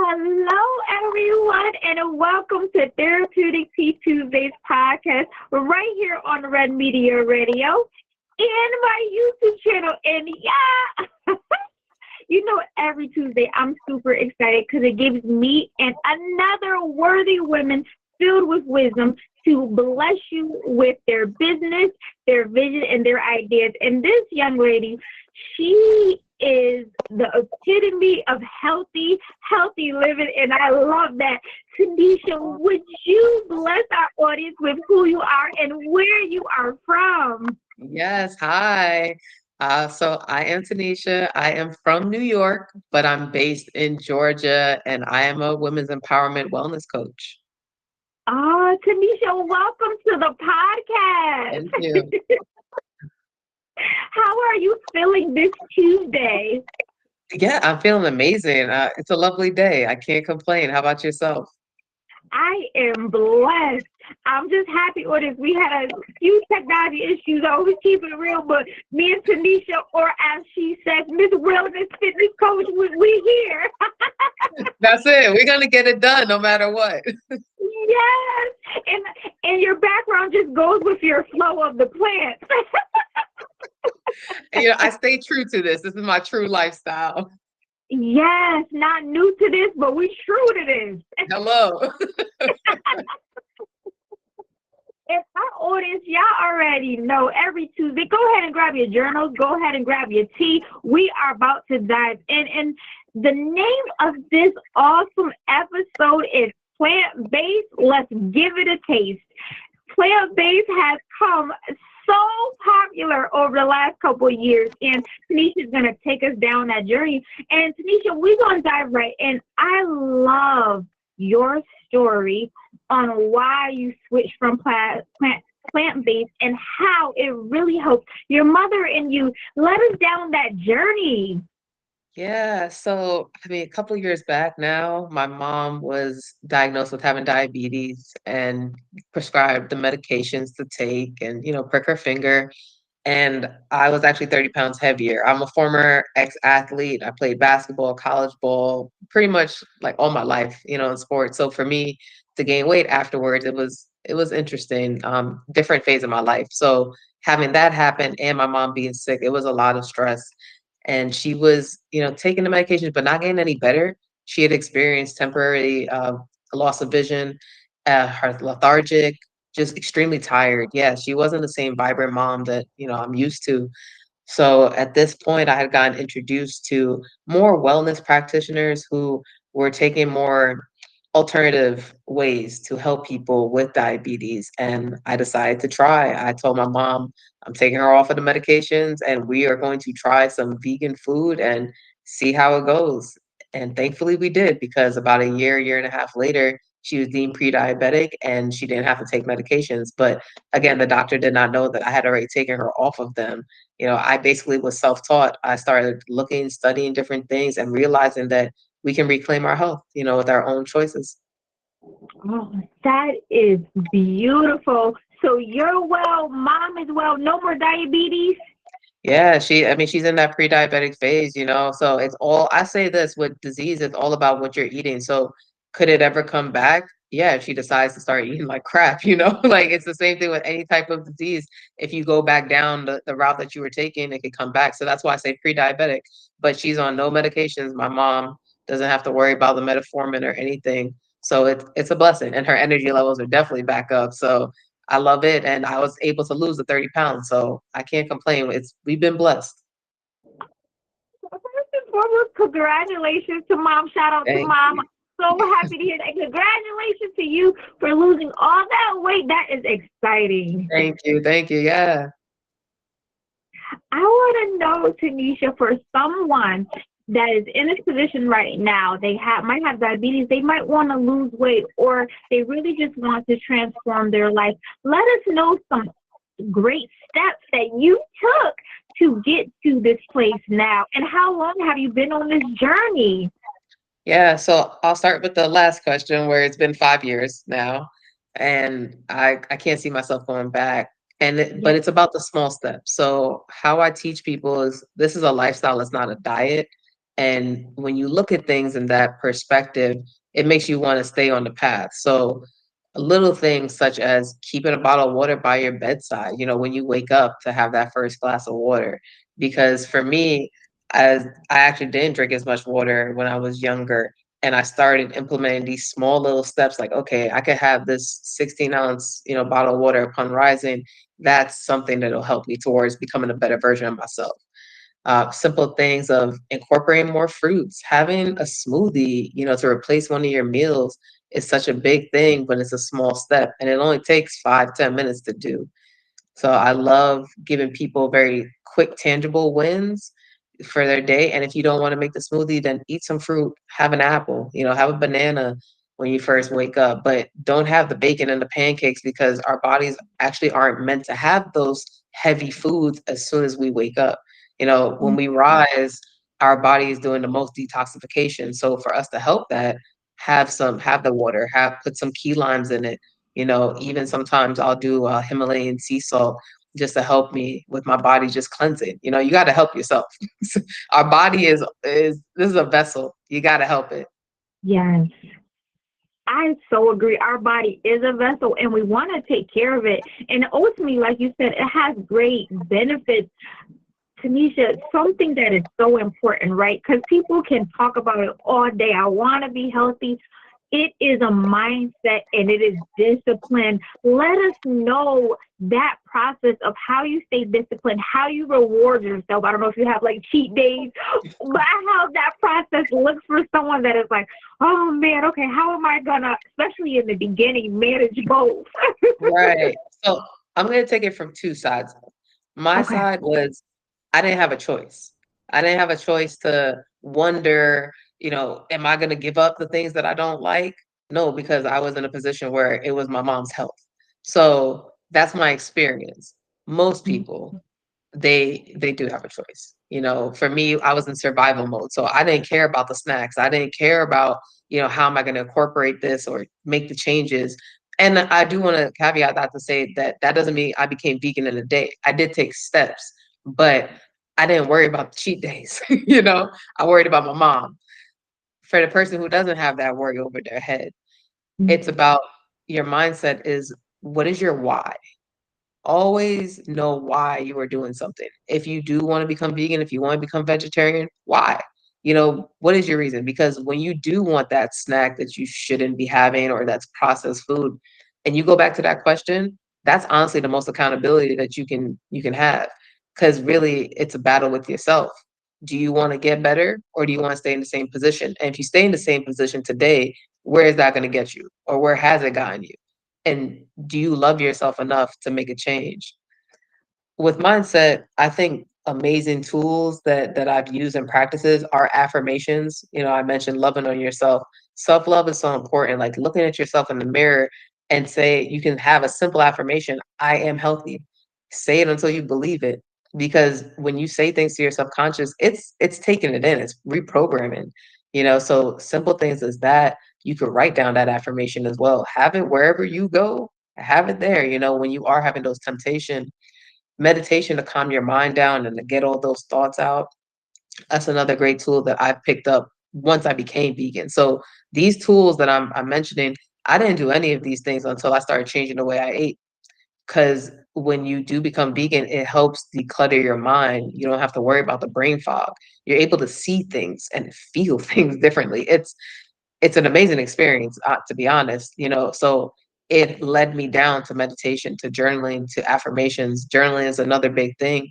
Hello, everyone, and welcome to Therapeutic Tea Tuesdays podcast right here on Red Media Radio and my YouTube channel. And yeah, every Tuesday I'm super excited because it gives me and another worthy woman filled with wisdom to bless you with their business, their vision, and their ideas. And this young lady, she is the epitome of healthy living, and I love that. Tanisha, would you bless our audience with who you are and where you are from? Yes, hi. So I am Tanisha. I am from New York, but I'm based in Georgia, and I am a women's empowerment wellness coach. Tanisha, welcome to the Thank you. podcast. How are you feeling this Tuesday? Yeah, I'm feeling amazing. It's a lovely day. I can't complain. How about yourself? I am blessed. I'm just happy with this. We had a few technology issues, though. We keep it real, but me and Tanisha, or as she says, Miss Wellness Fitness Coach, we here. That's it. We're gonna get it done no matter what. Yes, and your background just goes with your flow of the plants. I stay true to this. This is my true lifestyle. Yes, not new to this, but we true to this. Hello. If our audience, y'all already know every Tuesday, go ahead and grab your journals, go ahead and grab your tea. We are about to dive in. And the name of this awesome episode is Plant-Based. Let's give it a taste. Plant-based has come so popular over the last couple of years, and Tanisha's going to take us down that journey. And Tanisha, we're going to dive right in. I love your story on why you switched from plant-based and how it really helped your mother and you. Let us down that journey. Yeah, so a couple years back now, my mom was diagnosed with having diabetes and prescribed the medications to take and, prick her finger. And I was actually 30 pounds heavier. I'm a former ex-athlete. I played basketball, college ball, pretty much like all my life, in sports. So for me to gain weight afterwards, it was interesting, different phase of my life. So having that happen and my mom being sick, it was a lot of stress. And she was, taking the medications, but not getting any better. She had experienced temporary loss of vision, her lethargic, just extremely tired. Yeah, she wasn't the same vibrant mom that, I'm used to. So at this point, I had gotten introduced to more wellness practitioners who were taking more alternative ways to help people with diabetes. And I decided to try. I told my mom, I'm taking her off of the medications and we are going to try some vegan food and see how it goes. And thankfully we did, because about a year and a half later, she was deemed pre-diabetic and she didn't have to take medications. But again, the doctor did not know that I had already taken her off of them. I basically was self-taught. I started looking, studying different things and realizing that we can reclaim our health, with our own choices. Oh, that is beautiful. So you're well, mom is well, no more diabetes. Yeah, she's in that pre-diabetic phase, so I say this with disease, it's all about what you're eating. So could it ever come back? Yeah, if she decides to start eating like crap, like it's the same thing with any type of disease. If you go back down the route that you were taking, it could come back. So that's why I say pre-diabetic, but she's on no medications. My mom doesn't have to worry about the metformin or anything. So it's a blessing, and her energy levels are definitely back up. So I love it, and I was able to lose the 30 pounds, so I can't complain. We've been blessed. First and foremost, congratulations to mom. Shout out to Thank mom. you. So happy to hear that. Congratulations to you for losing all that weight. That is exciting. Thank you, yeah. I want to know, Tanisha, for someone that is in this position right now, they might have diabetes, they might want to lose weight, or they really just want to transform their life. Let us know some great steps that you took to get to this place now, and how long have you been on this journey? Yeah, so I'll start with the last question where it's been 5 years now, and I can't see myself going back, but Yes. it's about the small steps. So how I teach people is this is a lifestyle, it's not a diet. And when you look at things in that perspective, it makes you want to stay on the path. So little things such as keeping a bottle of water by your bedside, when you wake up, to have that first glass of water. Because for me, as I actually didn't drink as much water when I was younger, and I started implementing these small little steps, like, okay, I could have this 16-ounce, bottle of water upon rising. That's something that'll help me towards becoming a better version of myself. Simple things of incorporating more fruits, having a smoothie, to replace one of your meals is such a big thing, but it's a small step and it only takes 5-10 minutes to do. So I love giving people very quick, tangible wins for their day. And if you don't want to make the smoothie, then eat some fruit, have an apple, have a banana when you first wake up, but don't have the bacon and the pancakes, because our bodies actually aren't meant to have those heavy foods as soon as we wake up. When we rise, our body is doing the most detoxification. So for us to help that, have the water, put some key limes in it. Even sometimes I'll do Himalayan sea salt just to help me with my body just cleansing. You got to help yourself. Our body is this is a vessel. You got to help it. Yes. I so agree. Our body is a vessel and we want to take care of it. And ultimately, like you said, it has great benefits. Tanisha, something that is so important, right? Because people can talk about it all day. I want to be healthy. It is a mindset and it is discipline. Let us know that process of how you stay disciplined, how you reward yourself. I don't know if you have like cheat days, but how that process looks for someone that is like, oh man, okay, how am I gonna, especially in the beginning, manage both? Right. So I'm going to take it from two sides. My Okay. side was I didn't have a choice. I didn't have a choice to wonder, am I going to give up the things that I don't like? No, because I was in a position where it was my mom's health. So that's my experience. Most people, they do have a choice. For me, I was in survival mode. So I didn't care about the snacks. I didn't care about, how am I going to incorporate this or make the changes. And I do want to caveat that to say that that doesn't mean I became vegan in a day. I did take steps, but I didn't worry about the cheat days. I worried about my mom. For the person who doesn't have that worry over their head, it's about your mindset is, what is your why? Always know why you are doing something. If you do want to become vegan, if you want to become vegetarian, why? What is your reason? Because when you do want that snack that you shouldn't be having or that's processed food, and you go back to that question, that's honestly the most accountability that you can have. Because really it's a battle with yourself. Do you want to get better or do you want to stay in the same position? And if you stay in the same position today, where is that going to get you? Or where has it gotten you? And do you love yourself enough to make a change? With mindset, I think amazing tools that I've used and practices are affirmations. I mentioned loving on yourself. Self-love is so important. Like looking at yourself in the mirror and say, you can have a simple affirmation, I am healthy. Say it until you believe it. Because when you say things to your subconscious, it's taking it in, it's reprogramming. So simple things as that, you could write down that affirmation as well. Have it wherever you go, have it there, when you are having those temptations. Meditation to calm your mind down and to get all those thoughts out. That's another great tool that I picked up once I became vegan. So these tools that I'm mentioning, I didn't do any of these things until I started changing the way I ate. Because when you do become vegan, it helps declutter your mind. You don't have to worry about the brain fog. You're able to see things and feel things differently. It's an amazing experience, to be honest. So it led me down to meditation, to journaling, to affirmations. Journaling is another big thing.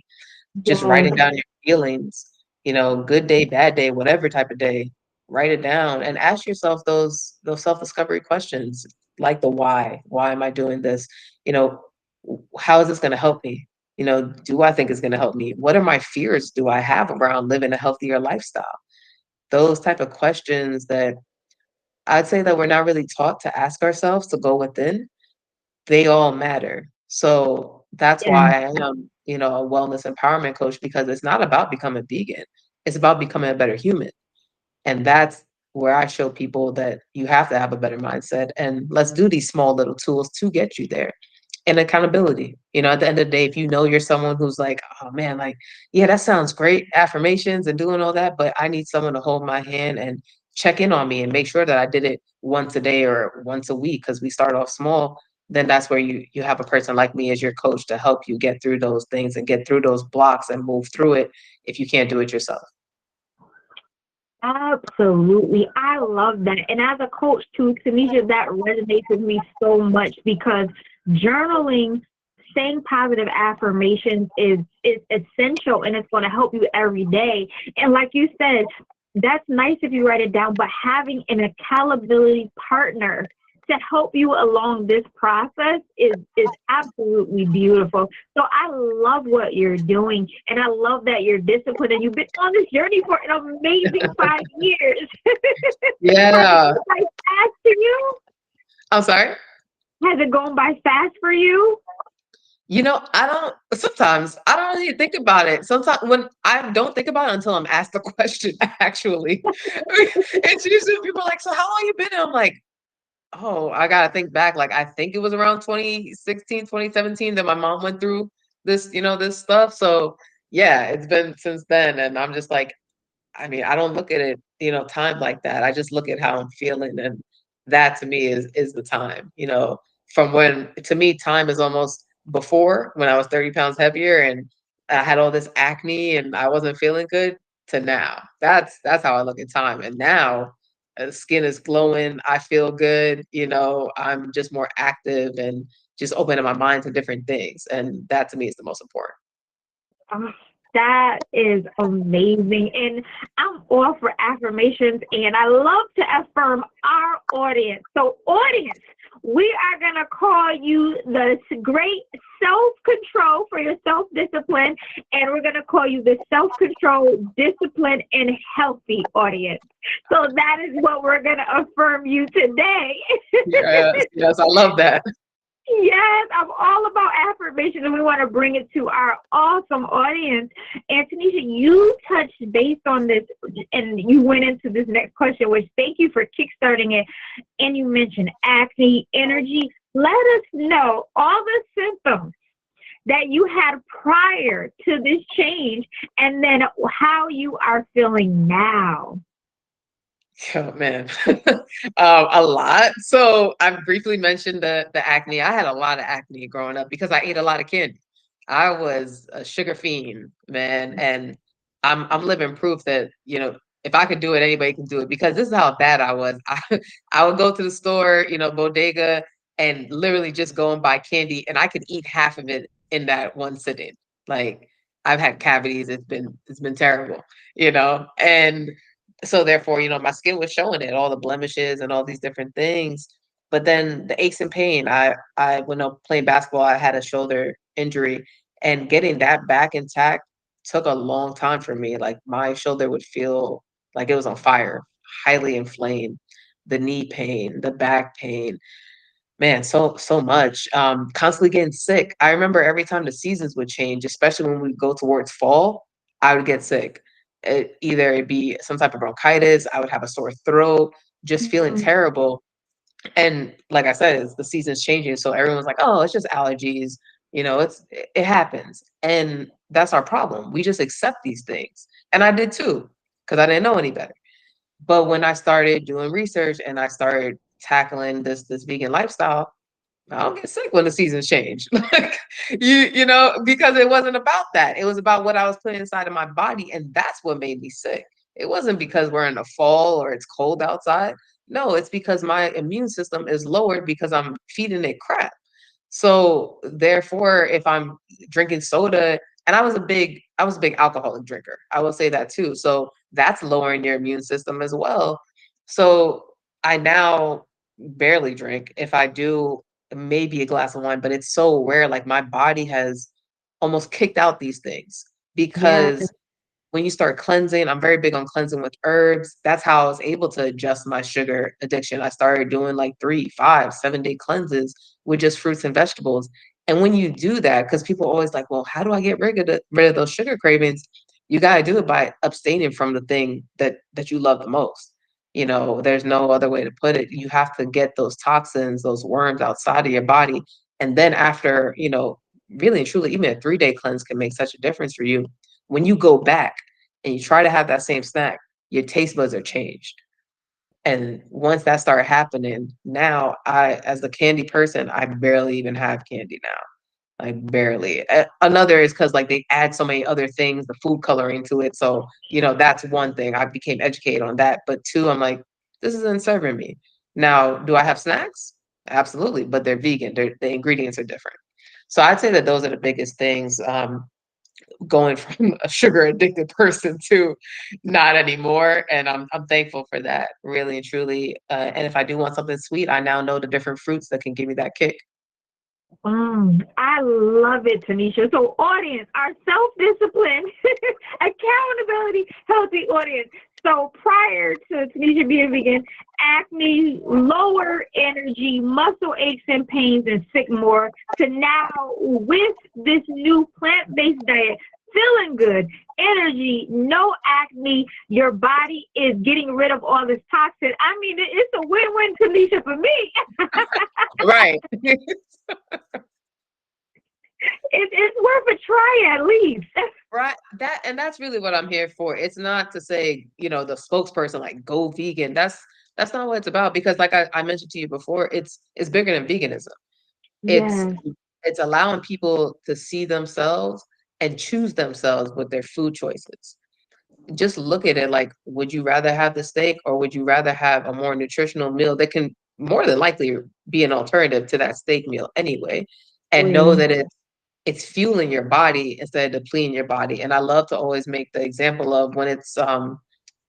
Just Yes. writing down your feelings, good day, bad day, whatever type of day, write it down and ask yourself those self-discovery questions, like the why. Why am I doing this? You know, how is this going to help me? Do I think it's going to help me? What are my fears do I have around living a healthier lifestyle? Those type of questions that I'd say that we're not really taught to ask ourselves, to go within, they all matter. So that's Yes. why I am, a wellness empowerment coach, because it's not about becoming vegan. It's about becoming a better human. And that's where I show people that you have to have a better mindset. And let's do these small little tools to get you there. and accountability. At the end of the day, if you know you're someone who's like, oh man, like, yeah, that sounds great, affirmations and doing all that, but I need someone to hold my hand and check in on me and make sure that I did it once a day or once a week, because we start off small, then that's where you have a person like me as your coach to help you get through those things and get through those blocks and move through it if you can't do it yourself. Absolutely. I love that. And as a coach too, Tanisha, that resonates with me so much because journaling, saying positive affirmations is essential and it's going to help you every day. And like you said, that's nice if you write it down, but having an accountability partner to help you along this process is absolutely beautiful. So I love what you're doing, and I love that you're disciplined, and you've been on this journey for an amazing 5 years. Has it Yeah. gone by fast for you? I'm sorry. Has it gone by fast for you? Sometimes I don't really think about it. Sometimes when I don't think about it until I'm asked the question, actually. It's usually people are like, so how long you been? And I'm like, oh, I gotta think back. Like, I think it was around 2016, 2017 that my mom went through this stuff. So yeah, it's been since then. And I'm just like, I mean, I don't look at it, time like that. I just look at how I'm feeling. And that to me is the time, from when to me, time is almost before when I was 30 pounds heavier and I had all this acne and I wasn't feeling good to now. That's how I look at time. And now skin is glowing. I feel good. I'm just more active and just opening my mind to different things. And that to me is the most important. Oh, that is amazing. And I'm all for affirmations, and I love to affirm our audience. So, audience, we are going to call you the great self control for your self discipline, and we're going to call you the self control, discipline, and healthy audience. So, that is what we're going to affirm you today. Yes, yes, I love that. Yes, I'm all about affirmation, and we want to bring it to our awesome audience. And Tanisha, you touched base on this, and you went into this next question, which thank you for kickstarting it. And you mentioned acne, energy. Let us know all the symptoms that you had prior to this change, and then how you are feeling now. Oh man, a lot. So I briefly mentioned the acne. I had a lot of acne growing up because I ate a lot of candy. I was a sugar fiend, man, and I'm living proof that if I could do it, anybody can do it. Because this is how bad I was. I would go to the store, bodega, and literally just go and buy candy, and I could eat half of it in that one sitting. Like I've had cavities. It's been terrible, and so therefore, my skin was showing it, all the blemishes and all these different things. But then the aches and pain, I when I playing basketball, I had a shoulder injury, and getting that back intact took a long time for me. Like my shoulder would feel like it was on fire, highly inflamed. The knee pain, the back pain, man, so much. Constantly getting sick. I remember every time the seasons would change, especially when we go towards fall, I would get sick. Either it'd be some type of bronchitis, I would have a sore throat, just feeling Mhm. terrible. And like I said, it's the season's changing, so everyone's like, "Oh, it's just allergies." It happens, and that's our problem. We just accept these things, and I did too, because I didn't know any better. But when I started doing research and I started tackling this vegan lifestyle, I don't get sick when the seasons change. Like because it wasn't about that. It was about what I was putting inside of my body, and that's what made me sick. It wasn't because we're in the fall or it's cold outside. No, it's because my immune system is lowered because I'm feeding it crap. So therefore, if I'm drinking soda, and I was a big alcoholic drinker. I will say that too. So that's lowering your immune system as well. So I now barely drink. If I do, maybe a glass of wine, but it's so rare. Like my body has almost kicked out these things Yeah. because when you start cleansing, I'm very big on cleansing with herbs. That's how I was able to adjust my sugar addiction. I started doing like 3, 5, 7 day cleanses with just fruits and vegetables. And when you do that, because people are always like, well, how do I get rid of those sugar cravings? You got to do it by abstaining from the thing that you love the most. There's no other way to put it. You have to get those toxins, those worms outside of your body. And then after, really and truly, even a 3-day cleanse can make such a difference for you. When you go back and you try to have that same snack, your taste buds are changed. And once that started happening, now as a candy person, I barely even have candy now. Like barely. Another is because like they add so many other things, the food coloring to it. So, that's one thing. I became educated on that. But two, I'm like, this isn't serving me. Now, do I have snacks? Absolutely, but they're vegan. The ingredients are different. So I'd say that those are the biggest things. Going from a sugar addicted person to not anymore, and I'm thankful for that, really and truly. And if I do want something sweet, I now know the different fruits that can give me that kick. I love it, Tanisha. So, audience, our self-discipline, accountability, healthy audience. So, prior to Tanisha being vegan, acne, lower energy, muscle aches and pains, and sick more, to now with this new plant-based diet, feeling good, energy, no acne, your body is getting rid of all this toxin. I mean, it's a win-win, Tanisha, for me. Right. It's worth a try at least. Right. That's really what I'm here for. It's not to say, the spokesperson like go vegan. That's not what it's about, because like I mentioned to you before, it's bigger than veganism. It's Yes, it's allowing people to see themselves and choose themselves with their food choices. Just look at it like, would you rather have the steak, or would you rather have a more nutritional meal that can more than likely be an alternative to that steak meal anyway, and know really. that it's fueling your body instead of depleting your body. And I love to always make the example of when it's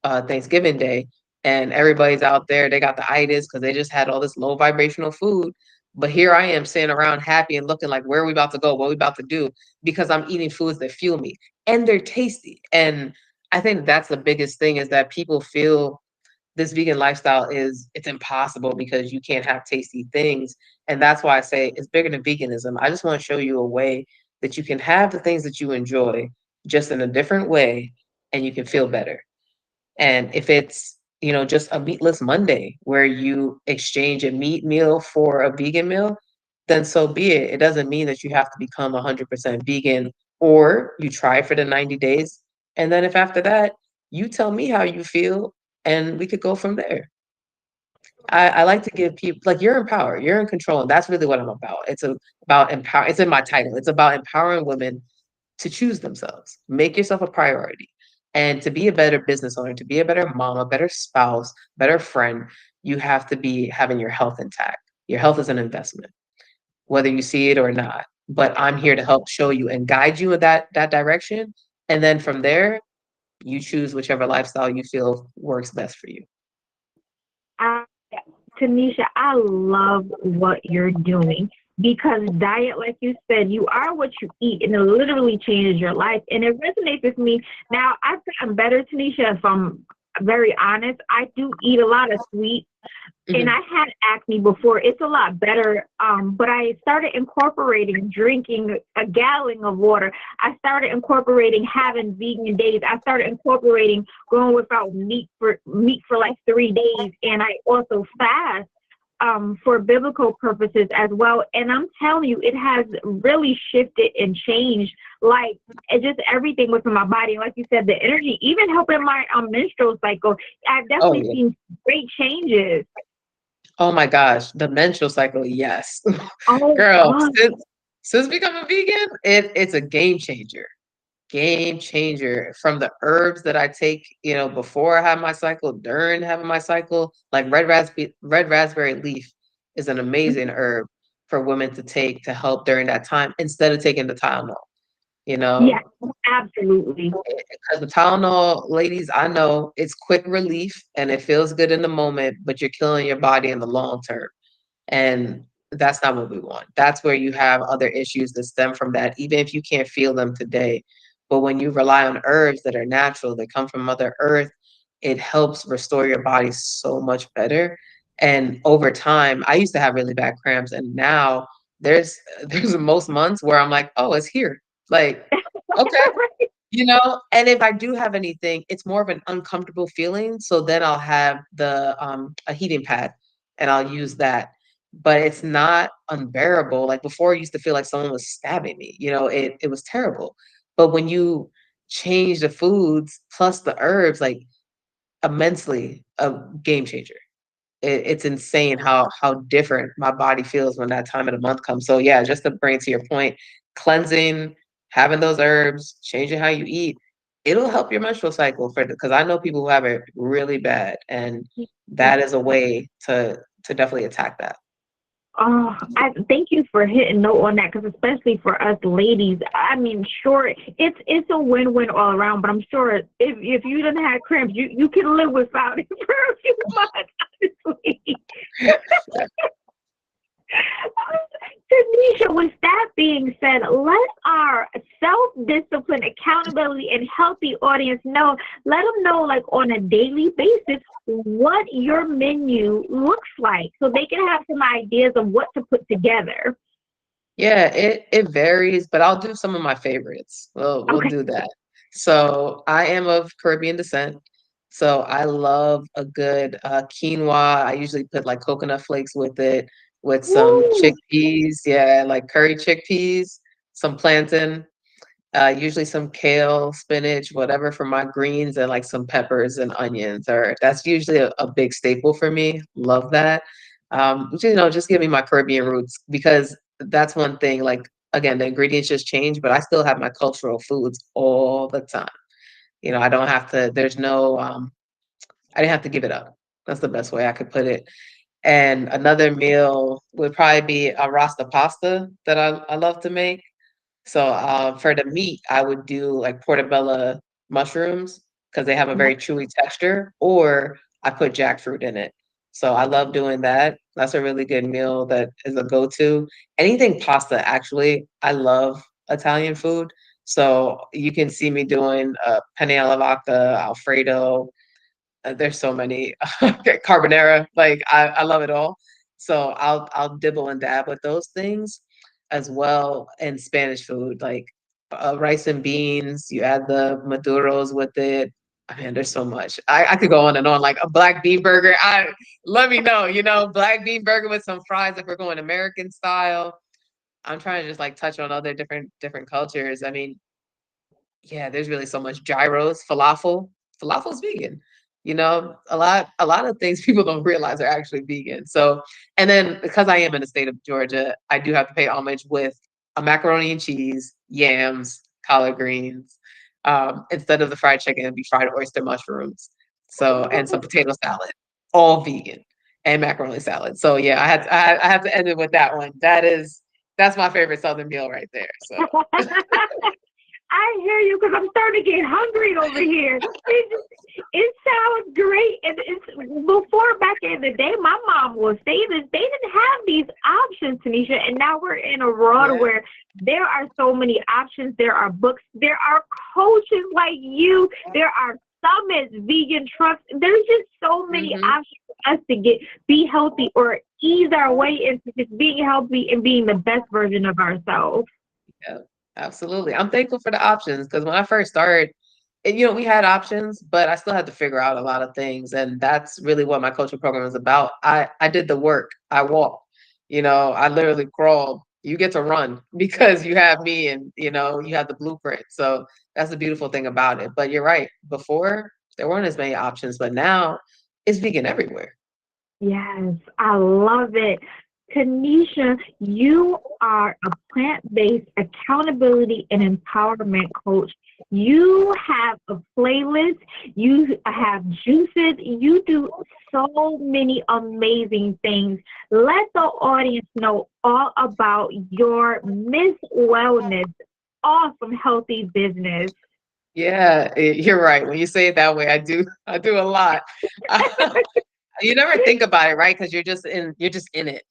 Thanksgiving Day and everybody's out there, they got the itis because they just had all this low vibrational food. But here I am sitting around happy and looking like, where are we about to go? What are we about to do? Because I'm eating foods that fuel me and they're tasty. And I think that's the biggest thing, is that people feel this vegan lifestyle it's impossible because you can't have tasty things. And that's why I say it's bigger than veganism. I just want to show you a way that you can have the things that you enjoy just in a different way, and you can feel better. And if it's, just a meatless Monday where you exchange a meat meal for a vegan meal, then so be it. It doesn't mean that you have to become 100% vegan, or you try for the 90 days. And then if after that, you tell me how you feel and we could go from there. I like to give people, like, you're in power, you're in control. And that's really what I'm about. About empower. It's in my title. It's about empowering women to choose themselves, make yourself a priority, and to be a better business owner, to be a better mom, a better spouse, better friend. You have to be having your health intact. Your health is an investment, whether you see it or not. But I'm here to help show you and guide you in that direction. And then from there, you choose whichever lifestyle you feel works best for you. I, Tanisha, I love what you're doing because diet, like you said, you are what you eat, and it literally changes your life. And it resonates with me. Now, I've gotten better, Tanisha, if I'm very honest. I do eat a lot of sweets. And Mhm. I had acne before. It's a lot better. But I started incorporating drinking a gallon of water. I started incorporating having vegan days. I started incorporating going without meat for like 3 days. And I also fast for biblical purposes as well. And I'm telling you, it has really shifted and changed. Like it's just everything within my body. Like you said, the energy, even helping my menstrual cycle. I've Oh definitely yeah. seen great changes. Oh my gosh, the menstrual cycle, yes. Oh Girl, God. since becoming vegan, it's a game changer. Game changer. From the herbs that I take, before I have my cycle, during having my cycle, like red raspberry leaf is an amazing herb for women to take to help during that time instead of taking the Tylenol, you Yes, know. absolutely. Because the Tylenol, ladies, I know it's quick relief and it feels good in the moment, but you're killing your body in the long term. And that's not what we want. That's where you have other issues that stem from that, even if you can't feel them today. But when you rely on herbs that are natural, that come from Mother Earth, it helps restore your body so much better. And over time, I used to have really bad cramps, and now there's there's most months where I'm like, oh, it's here. Like, okay, and if I do have anything, it's more of an uncomfortable feeling. So then I'll have the a heating pad and I'll use that. but it's not unbearable. Like before, I used to feel like someone was stabbing me. It was terrible. But when you change the foods plus the herbs, like immensely a game changer. It's insane how different my body feels when that time of the month comes. So yeah, just to bring it to your point, cleansing, having those herbs, changing how you eat, it'll help your menstrual cycle because I know people who have it really bad, and that is a way to definitely attack that. Oh, I thank you for hitting note on that because especially for us ladies, I mean, sure, it's a win-win all around. But I'm sure if you didn't have cramps, you can live without it for a few months, honestly. Tanisha, with that being said, let our self-discipline, accountability, and healthy audience know, let them know, like on a daily basis, what your menu looks like so they can have some ideas of what to put together. Yeah, it varies, but I'll do some of my favorites. We'll Okay. do that. So I am of Caribbean descent. So I love a good quinoa. I usually put like coconut flakes with it, with some Woo! chickpeas. Yeah, like curry chickpeas, some plantain, usually some kale, spinach, whatever for my greens, and like some peppers and onions. Or that's usually a big staple for me. Love that. Just give me my Caribbean roots because that's one thing. Like again, the ingredients just change, but I still have my cultural foods all the time. I don't have to. There's no. I didn't have to give it up. That's the best way I could put it. And another meal would probably be a rasta pasta that I love to make. So for the meat, I would do like portobello mushrooms because they have a very chewy texture, or I put jackfruit in it. So I love doing that. That's a really good meal that is a go-to. Anything pasta, actually, I love Italian food. So you can see me doing penne alla vodka, Alfredo, there's so many carbonara. Like I love it all. So I'll dibble and dab with those things as well. And Spanish food, like rice and beans. You add the maduros with it. I mean, there's so much. I could go on and on. Like a black bean burger. Let me know. Black bean burger with some fries if we're going American style. I'm trying to just like touch on other different cultures. I mean, yeah, there's really so much gyros, falafel. Falafel's vegan. A lot of things people don't realize are actually vegan. So, and then because I am in the state of Georgia, I do have to pay homage with a macaroni and cheese, yams, collard greens. Instead of the fried chicken, it'd be fried oyster mushrooms. So, and some potato salad, all vegan, and macaroni salad. So yeah, I have to end it with that one. That's my favorite Southern meal right there. So. I hear you because I'm starting to get hungry over here. It sounds great. And it's before back in the day, my mom will say this. They didn't have these options, Tanisha, and now we're in a world Yeah. where there are so many options. There are books. There are coaches like you. There are summits, vegan trucks. There's just so many Mhm. options for us to be healthy or ease our way into just being healthy and being the best version of ourselves. Yeah, absolutely. I'm thankful for the options because when I first started, we had options, but I still had to figure out a lot of things. And that's really what my coaching program is about. I did the work. I walked, I literally crawled. You get to run because you have me and, you have the blueprint. So that's the beautiful thing about it. But you're right. Before, there weren't as many options, but now it's vegan everywhere. Yes, I love it. Tanisha, you are a plant-based accountability and empowerment coach. You have a playlist, you have juices, you do so many amazing things. Let the audience know all about your Miss Wellness, awesome healthy business. Yeah, you're right. When you say it that way, I do a lot. You never think about it, right? Because you're just in it,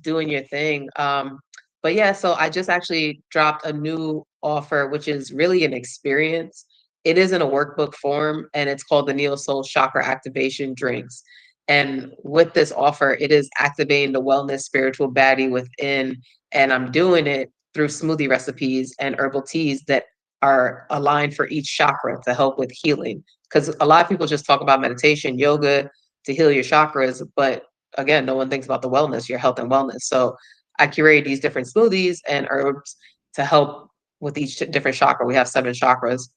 doing your thing. But yeah, so I just actually dropped a new offer, which is really an experience. It is in a workbook form, and it's called the Neo Soul Chakra Activation Drinks. And with this offer, it is activating the wellness spiritual baddie within, and I'm doing it through smoothie recipes and herbal teas that are aligned for each chakra to help with healing. Because a lot of people just talk about meditation, yoga, to heal your chakras, but again, no one thinks about the wellness, your health and wellness. So I curate these different smoothies and herbs to help with each different chakra. We have 7 chakras.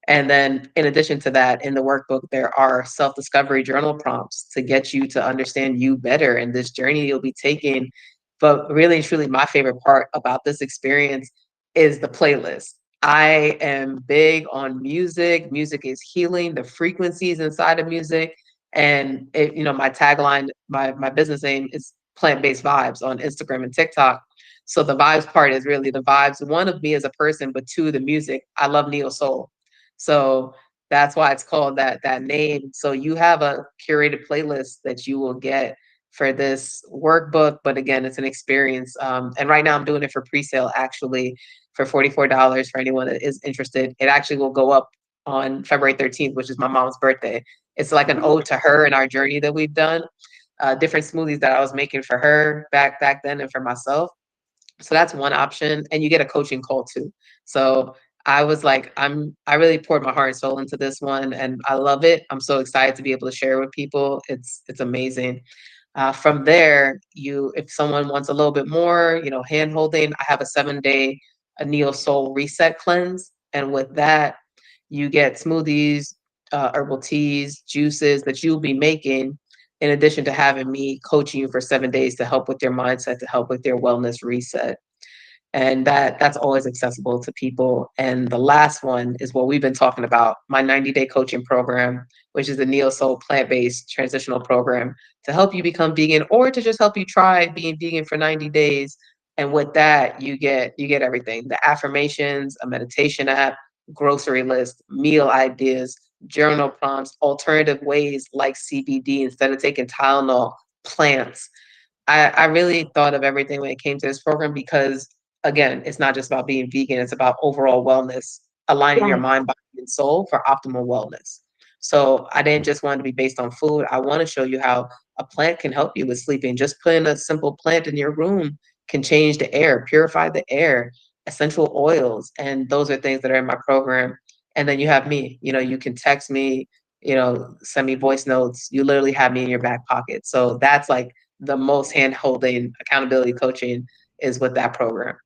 And then in addition to that, in the workbook, there are self-discovery journal prompts to get you to understand you better in this journey you'll be taking. But really and truly, my favorite part about this experience is the playlist. I am big on music. Music is healing, the frequencies inside of music. And my tagline, my business name is Plant-Based Vibes on Instagram and TikTok. So the vibes part is really the vibes, one, of me as a person, but two, the music. I love neo soul. So that's why it's called that name. So you have a curated playlist that you will get for this workbook, but again, it's an experience. And right now I'm doing it for pre-sale actually for $44 for anyone that is interested. It actually will go up on February 13th, which is my mom's birthday. It's like an ode to her and our journey that we've done. Different smoothies that I was making for her back then and for myself. So that's one option. And you get a coaching call too. So I was like, I really poured my heart and soul into this one and I love it. I'm so excited to be able to share with people. It's amazing. From there, if someone wants a little bit more, hand holding, I have a 7-day a Neo Soul reset cleanse. And with that, you get smoothies, herbal teas, juices that you'll be making, in addition to having me coaching you for 7 days to help with your mindset, to help with your wellness reset. And that's always accessible to people. And the last one is what we've been talking about, my 90-day coaching program, which is the Neo Soul plant-based transitional program to help you become vegan or to just help you try being vegan for 90 days. And with that, you get everything: the affirmations, a meditation app, grocery list, meal ideas, journal prompts, alternative ways like CBD instead of taking Tylenol, plants. I really thought of everything when it came to this program because, again, it's not just about being vegan, it's about overall wellness, aligning your Yes. mind, body, and soul for optimal wellness. So I didn't just want it to be based on food. I want to show you how a plant can help you with sleeping. Just putting a simple plant in your room can change the air, purify the air, essential oils. And those are things that are in my program. And then you have me, you can text me, send me voice notes. You literally have me in your back pocket. So that's like the most hand holding accountability coaching is with that program.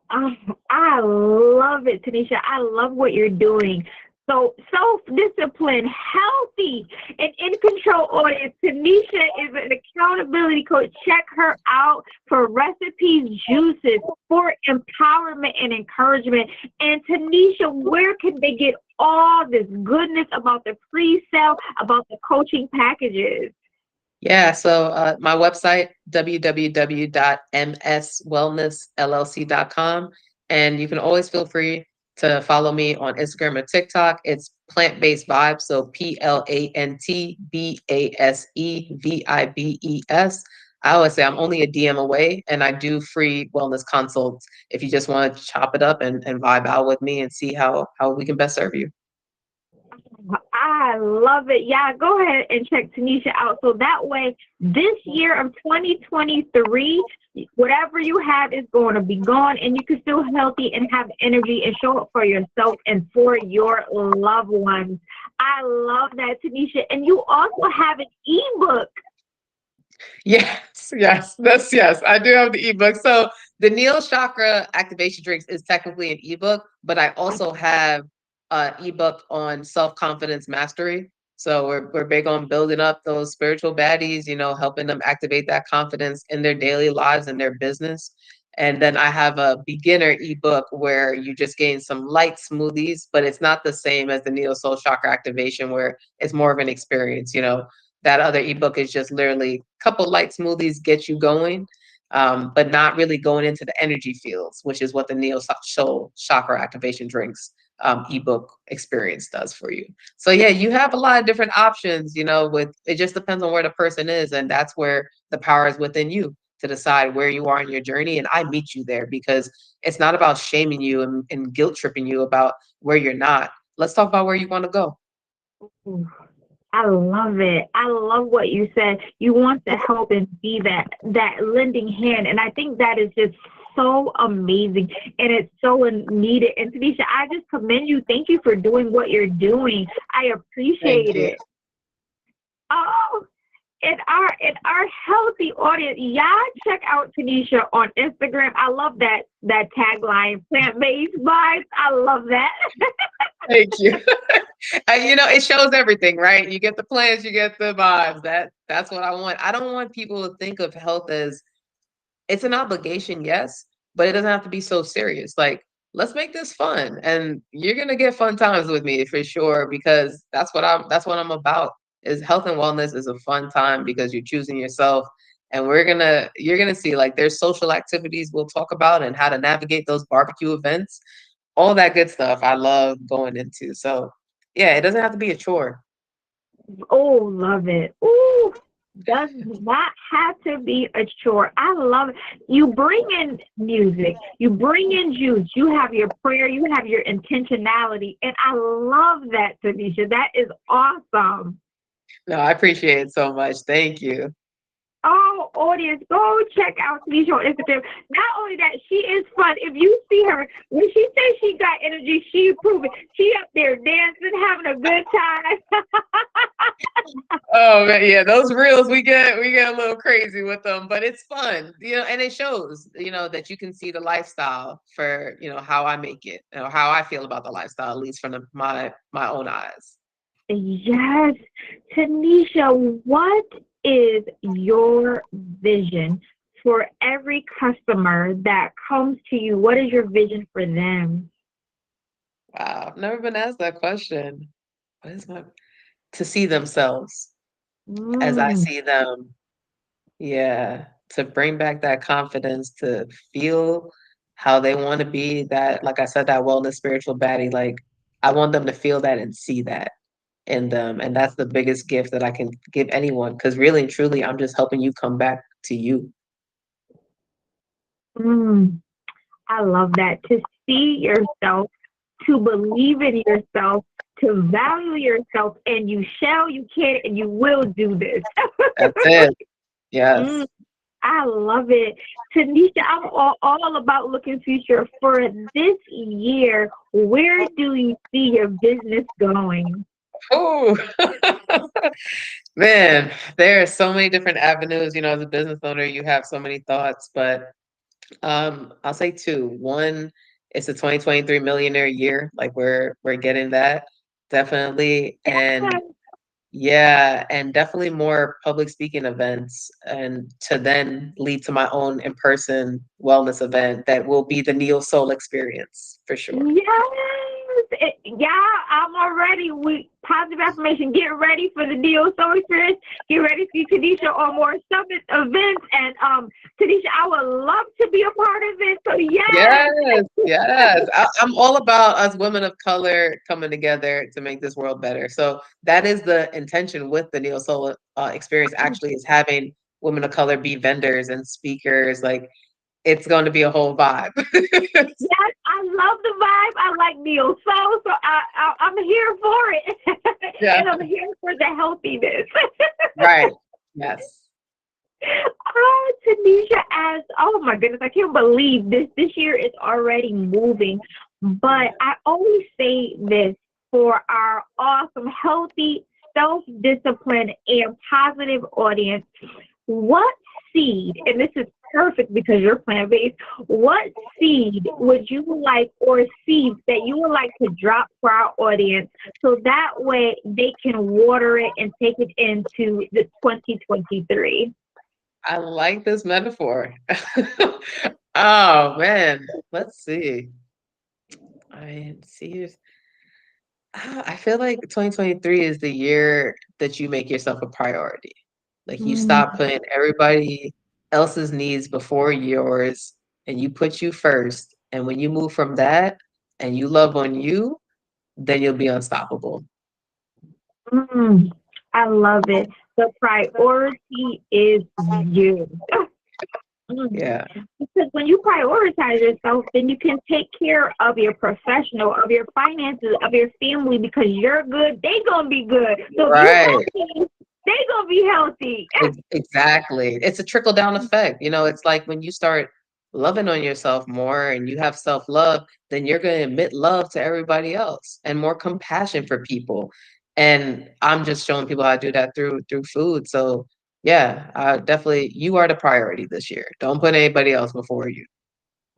I love it, Tanisha. I love what you're doing. So self-discipline, healthy, and in control audience. Tanisha is an accountability coach. Check her out for recipes, juices, for empowerment and encouragement. And Tanisha, where can they get all this goodness about the pre-sale, about the coaching packages? Yeah, so my website, www.mswellnessllc.com. And you can always feel free to follow me on Instagram and TikTok. It's Plant-Based Vibes, so PLANTBASEVIBES. I always say I'm only a DM away, and I do free wellness consults if you just want to chop it up and vibe out with me and see how we can best serve you. I love it. Yeah, go ahead and check Tanisha out. So that way, this year of 2023, whatever you have is going to be gone, and you can feel healthy and have energy and show up for yourself and for your loved ones. I love that, Tanisha. And you also have an ebook. Yes. I do have the ebook. So the Neo Chakra Activation Drinks is technically an ebook, but I also have an ebook on self-confidence mastery. So we're big on building up those spiritual baddies, helping them activate that confidence in their daily lives and their business. And then I have a beginner ebook where you just gain some light smoothies, but it's not the same as the Neo Soul Chakra Activation, where it's more of an experience. That other ebook is just literally a couple light smoothies get you going, but not really going into the energy fields, which is what the Neo Soul Chakra Activation Drinks ebook experience does for you. So yeah, you have a lot of different options, with it just depends on where the person is. And that's where the power is within you to decide where you are in your journey. And I meet you there because it's not about shaming you and guilt tripping you about where you're not. Let's talk about where you want to go. I love it. I love what you said. You want to help and be that lending hand, and I think that is just so amazing, and it's so needed. And Tanisha, I just commend you. Thank you for doing what you're doing. I appreciate it. Oh, in our healthy audience, y'all check out Tanisha on Instagram. I love that tagline, plant-based vibes. I love that. Thank you. It shows everything, right? You get the plans, you get the vibes. That's what I want. I don't want people to think of health as it's an obligation, yes, but it doesn't have to be so serious. Like, let's make this fun, and you're gonna get fun times with me for sure because that's what I'm about. Is health and wellness is a fun time because you're choosing yourself, and you're gonna see like there's social activities we'll talk about and how to navigate those barbecue events, all that good stuff. I love going into. So yeah, it doesn't have to be a chore. Oh, love it. Ooh, does not have to be a chore. I love it. You bring in music, you bring in juice, you have your prayer, you have your intentionality, and I love that, Tanisha. That is awesome. No, I appreciate it so much. Thank you. Oh, audience, go check out Tanisha on Instagram. Not only that, she is fun. If you see her, when she says she got energy, she prove it. She up there dancing, having a good time. Oh man, yeah, those reels we get a little crazy with them, but it's fun, and it shows, that you can see the lifestyle for, how I make it, how I feel about the lifestyle, at least from my own eyes. Yes. Tanisha, what is your vision for every customer that comes to you? What is your vision for them? Wow, I've never been asked that question. What is my to see themselves as I Mm, see them? Yeah, to bring back that confidence to feel how they want to be, that, like I said, that wellness spiritual baddie. Like, I want them to feel that and see that in them. And that's the biggest gift that I can give anyone. Because really and truly, I'm just helping you come back to you. mm. I love that. To see yourself, to believe in yourself, to value yourself, and you shall, you can, and you will do this. That's it. Mm, Yes. I love it. Tanisha, I'm all about looking future for this year. Where do you see your business going? Oh, man, there are so many different avenues. As a business owner, you have so many thoughts, but I'll say two. One, it's a 2023 millionaire year. Like we're getting that definitely. And yeah, and definitely more public speaking events and to then lead to my own in-person wellness event that will be the Neo Soul experience for sure. Yes, yeah, I'm already. We positive affirmation. Get ready for the deal. So experience. Get ready to see Tanisha on more summit events, and Tanisha, I would love to be a part of it. So yes, Yes, yes. I'm all about us women of color coming together to make this world better. So that is the intention with the Neo Soul experience. Actually, is having women of color be vendors and speakers. Like it's going to be a whole vibe. yes, I love the vibe. I like Neil so I'm here for it, Yeah. and I'm here for the healthiness. Right. Yes. Oh, Tanisha, as oh my goodness, I can't believe this year is already moving. But I always say this for our awesome, healthy, self-disciplined, and positive audience. What seed, and this is perfect because you're plant-based, what seed would you like or seeds that you would like to drop for our audience so that way they can water it and take it into the 2023? I like this metaphor. Oh man, let's see. I see. I feel like 2023 is the year that you make yourself a priority. Like you stop Mm, putting everybody else's needs before yours and you put you first. And when you move from that and you love on you, then you'll be unstoppable. mm, I love it. The priority is you. Mm. Yeah. Because when you prioritize yourself, then you can take care of your professional, of your finances, of your family because you're good, they gonna be good. So if you Right. healthy, they gonna be healthy. Exactly. It's a trickle down effect. It's like when you start loving on yourself more and you have self love, then you're going to emit love to everybody else and more compassion for people. And I'm just showing people how to do that through food. So Yeah, definitely. You are the priority this year. Don't put anybody else before you.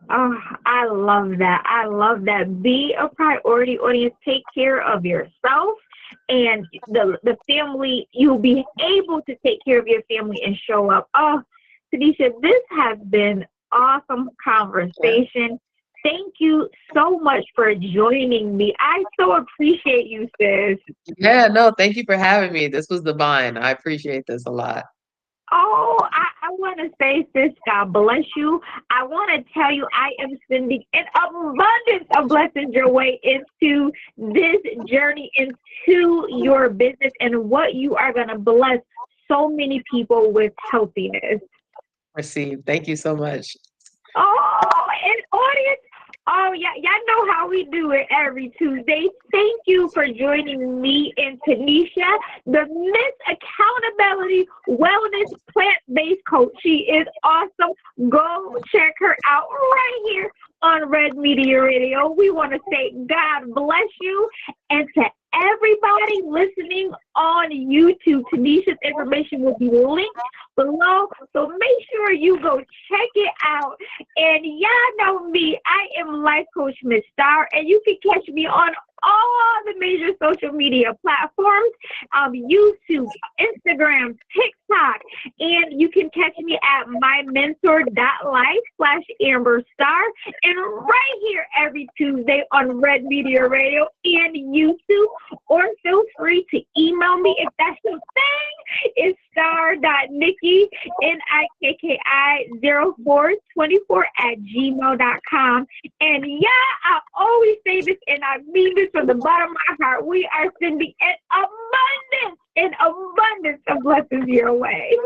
Oh, I love that. I love that. Be a priority audience. Take care of yourself and the family. You'll be able to take care of your family and show up. Oh, Tanisha, this has been awesome Yeah. conversation. Thank you so much for joining me. I so appreciate you, sis. Yeah, no, thank you for having me. This was divine. I appreciate this a lot. Oh, I want to say, sis, God bless you. I want to tell you, I am sending an abundance of blessings your way into this journey, into your business, and what you are going to bless so many people with healthiness. Received. Thank you so much. Oh, and audience. Oh, yeah, y'all know how we do it every Tuesday. Thank you for joining me and Tanisha, the Miss Accountability Wellness Plant-Based Coach. She is awesome. Go check her out right here on Red Media Radio. We want to say God bless you. And to everybody listening on YouTube, Tanisha's information will be linked below. So make sure you go check it out. And y'all know me, I am Life Coach Miss Starr, and you can catch me on all the major social media platforms, YouTube, Instagram, TikTok, and you can catch me at mymentor.life/Amber Starr, and right here every Tuesday on Red Media Radio and YouTube, or feel free to email me if that's your thing. It's star.nikki, nikki0424 at gmail.com. And I always say this, and I mean this from the bottom of my heart. We are sending an abundance of blessings your way.